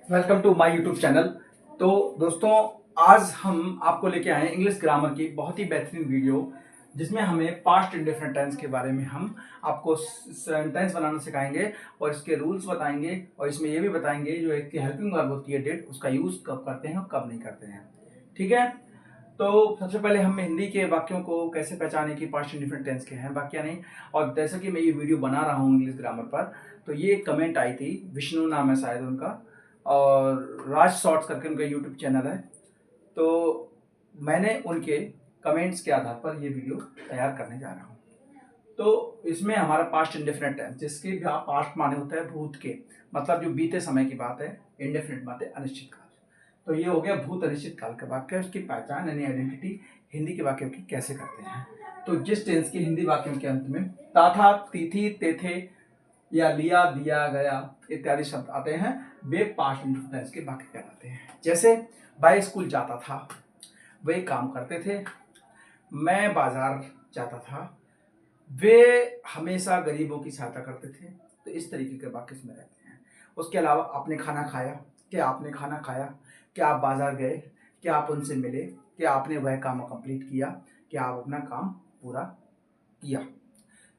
Welcome to my YouTube channel. तो दोस्तों, आज हम आपको लेके आए हैं इंग्लिश ग्रामर की बहुत ही बेहतरीन वीडियो, जिसमें हमें पास्ट इंडेफिनिट टेंस के बारे में हम आपको सेंटेंस बनाना सिखाएंगे और इसके रूल्स बताएंगे और इसमें ये भी बताएंगे जो इसकी हेल्पिंग वर्ब होती है डिड, उसका यूज कब करते हैं और कब नहीं करते हैं। ठीक है। तो सबसे पहले हम हिंदी के वाक्यों को कैसे पहचाने कि पास्ट इंडेफिनिट टेंस के हैं वाक्य नहीं। और जैसा कि मैं ये वीडियो बना रहा हूँ इंग्लिश ग्रामर पर, तो ये कमेंट आई थी, विष्णु नाम है शायद उनका, और राज शॉर्ट्स करके उनका यूट्यूब चैनल है। तो मैंने उनके कमेंट्स के आधार पर ये वीडियो तैयार करने जा रहा हूँ। तो इसमें हमारा पास्ट इंडेफिनिट टेंस, जिसके भी पास्ट माने होता है भूत के, मतलब जो बीते समय की बात है। इंडेफिनिट बात है अनिश्चित काल। तो ये हो गया भूत अनिश्चित काल का वाक्य। उसकी पहचान यानी आइडेंटिटी हिंदी के वाक्यों की कैसे करते हैं। तो जिस टेंस की हिंदी वाक्यों के अंत में ता था, तिथि, तेथे या लिया, दिया, गया इत्यादि शब्द आते हैं, वे पास्ट इंडेफिनिट टेंस के वाक्य कहलाते हैं। जैसे भाई स्कूल जाता था, वे काम करते थे। मैं बाजार जाता था, वे हमेशा गरीबों की सहायता करते थे। तो इस तरीके के वाक्य इसमें रहते हैं। उसके अलावा आपने खाना खाया, क्या आपने खाना खाया, क्या आप बाजार गए, क्या आप उनसे मिले, क्या आपने वह काम कंप्लीट किया, क्या आप अपना काम पूरा किया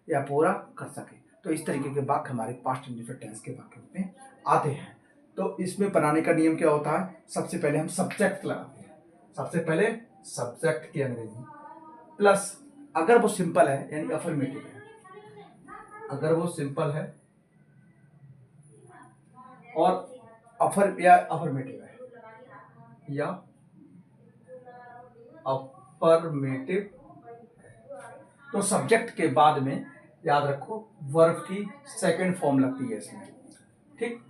या पूरा कर सके। तो इस तरीके के वाक्य हमारे पास्ट इंडेफिनिट टेंस के वाक्यों में आते हैं। तो इसमें बनाने का नियम क्या होता है, सबसे पहले हम सब्जेक्ट लगाते हैं। सबसे पहले सब्जेक्ट की अंग्रेजी प्लस, अगर वो सिंपल है यानी अफर्मेटिव है, अगर वो सिंपल है और अफर्मेटिव है या अफर्मेटिव, तो सब्जेक्ट के बाद में याद रखो वर्ब की सेकंड फॉर्म लगती है इसमें। ठीक।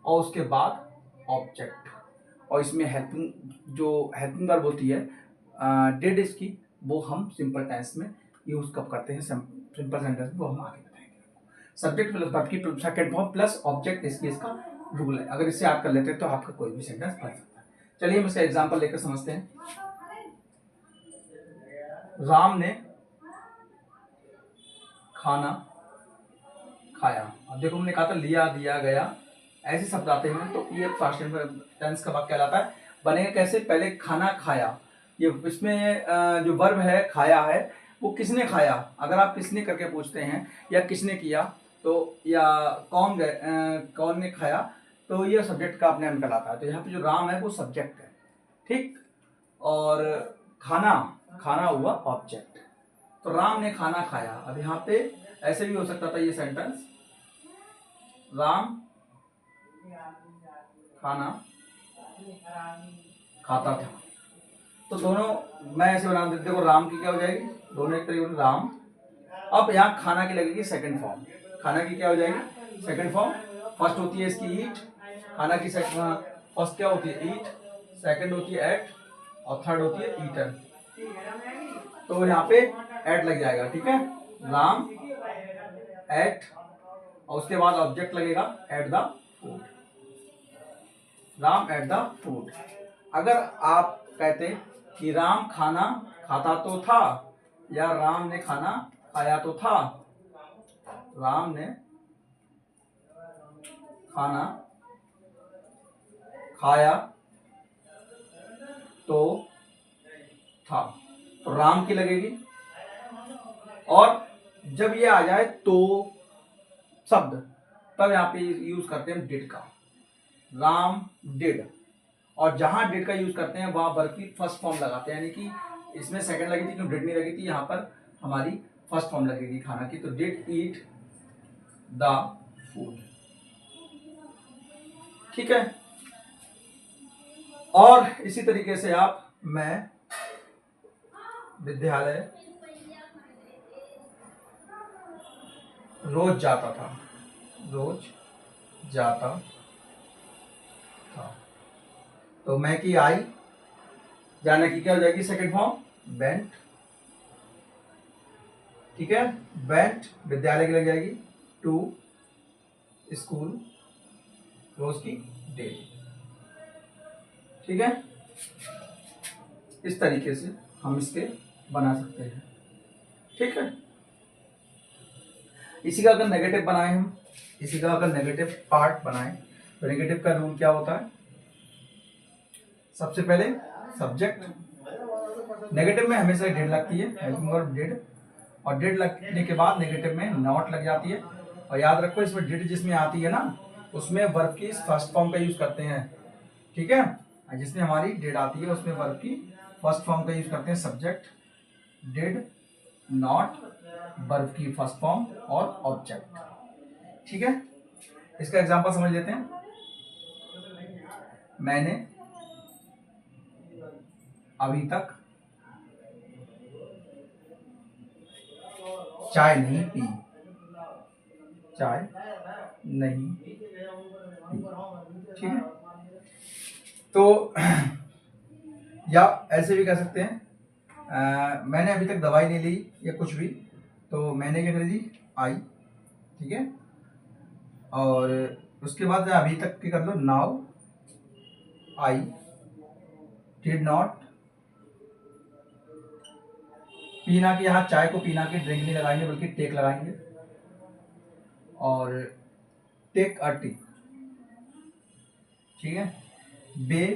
और उसके बाद ऑब्जेक्ट, और इसमें हेल्पिंग वर्ब होती है डिड, इसकी वो हम सिंपल टेंस में यूज कब करते हैं, सिंपल सेंटेंस में वो हम आगे बताएंगे। सब्जेक्ट प्लस वर्ब की सेकंड फॉर्म प्लस ऑब्जेक्ट, इसका रूल है। अगर इससे आप कर लेते हैं तो आपका कोई भी सेंटेंस बन सकता है। चलिए हम इसका एग्जांपल लेकर समझते हैं। राम ने खाना खाया। अब देखो हमने कहा था लिया, दिया, गया, ऐसे शब्द आते हैं तो ये पास्ट टेंस का वाक्य कहलाता है। बनेगा कैसे, पहले खाना खाया, ये इसमें जो वर्ब है खाया है, वो किसने खाया। अगर आप किसने करके पूछते हैं या किसने किया, तो या कौन ने खाया, तो ये सब्जेक्ट का अपने निकल आता है। तो यहाँ पे जो राम है वो सब्जेक्ट है। ठीक। और खाना, खाना हुआ ऑब्जेक्ट। तो राम ने खाना खाया। अब यहाँ पे ऐसे भी हो सकता था ये सेंटेंस, राम खाना खाता था। तो दोनों मैं ऐसे बना देते, देखो राम की क्या हो जाएगी, दोनों एक तरीके से राम। अब यहाँ खाना की लगेगी सेकंड फॉर्म। खाना की क्या हो जाएगी, सेकंड फॉर्म। फर्स्ट होती है इसकी ईट, खाना की फर्स्ट क्या होती है, ईट, सेकंड होती है एट, और थर्ड होती है ईटन। तो यहाँ पे एट लग जाएगा। ठीक है, राम एट, और उसके बाद ऑब्जेक्ट लगेगा at the food, Ram at the food. अगर आप कहते कि राम खाना खाता तो था, या राम ने खाना खाया तो था, राम ने खाना खाया तो था, तो राम की लगेगी। और जब ये आ जाए तो शब्द, तब यहाँ पे यूज करते हैं डिड का, राम डिड। और जहां डिड का यूज करते हैं वहां वर्ब की फर्स्ट फॉर्म लगाते हैं, यानी कि इसमें सेकंड लगी थी क्यों डिड नहीं लगी थी, यहाँ पर हमारी फर्स्ट फॉर्म लगेगी खाना की। तो डिड ईट द फूड। ठीक है। और इसी तरीके से आप, मैं विद्यालय रोज जाता था, रोज जाता था। तो मैं की आई, जाने की क्या हो जाएगी सेकंड फॉर्म वेंट। ठीक है, वेंट विद्यालय की लग जाएगी, टू स्कूल रोज की डेली। ठीक है, इस तरीके से हम इसके बना सकते हैं। ठीक है, इसी का अगर नेगेटिव पार्ट बनाएं, तो नेगेटिव का रूल क्या होता है, सबसे पहले सब्जेक्ट, नेगेटिव में हमेशा डेड लगती है, हेल्पिंग वर्ब डेड, और डेड लगने के बाद नेगेटिव में नॉट लग जाती है। और याद रखो इसमें डेड जिसमें आती है ना, उसमें वर्ब की फर्स्ट फॉर्म का यूज करते हैं, ठीक है। जिसमें हमारी डेड आती है उसमें वर्ब की फर्स्ट फॉर्म का यूज करते हैं, सब्जेक्ट, डेड, नॉट, वर्ब की फर्स्ट फॉर्म और ऑब्जेक्ट, ठीक है। इसका एग्जांपल समझ लेते हैं। मैंने अभी तक चाय नहीं पी, चाय नहीं पी, ठीक है। तो या ऐसे भी कह सकते हैं, मैंने अभी तक दवाई नहीं ली या कुछ भी, तो मैंने क्या करी थी, आई, ठीक है। और उसके बाद अभी तक की कर लो, नाउ आई डिड नॉट, पीना के यहाँ चाय को पीना के ड्रिंक नहीं लगाएंगे बल्कि टेक लगाएंगे, और टेक अ टी, ठीक है। बे